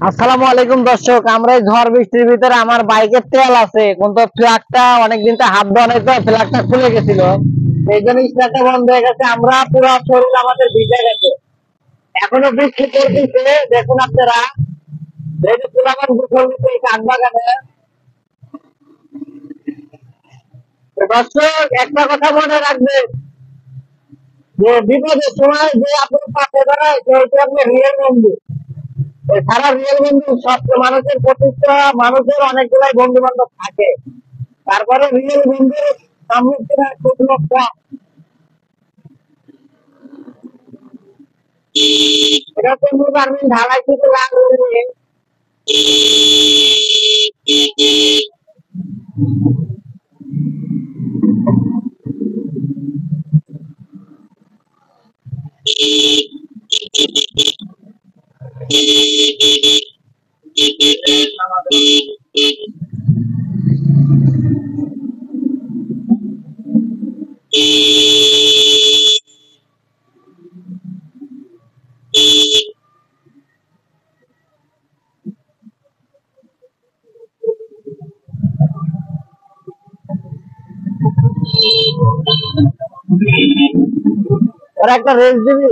আসসালামু আলাইকুম দর্শক, আমরা এই ঝড় বৃষ্টির ভিতরে আমার বাইকের তেল আছে কিন্তু ফ্ল্যাগটা অনেকদিন তো হাত ধোয়া নাই, তো ফ্ল্যাগটা খুলে গেছিল, এই জন্য স্টার্টটা বন্ধ হয়ে গেছে। আমরা পুরো শরীর আমাদের ভিজে গেছে, এখনো বৃষ্টি পড়তেছে। দেখুন আপনারা, এই যে পুরামান গোসল দিচ্ছে এই কাঠ বাগানে। তো দর্শক, একটা কথা মনে রাখবেন যে বিপদের সময় যে আপনার পাশে দাঁড়ায় সে হচ্ছে আপনার রিয়েল বন্ধু। সারা রিয়েল বন্ধু সব মানুষের প্রতিটা মানুষের অনেকগুলাই বন্ধু বান্ধব থাকে, তারপরে রিয়েল বন্ধুর সম্মুখীন খুব লোক কম। এটা বন্ধু পারবেন ঢালাই থেকে লাগবে। ওরা একটা রেস দিবি।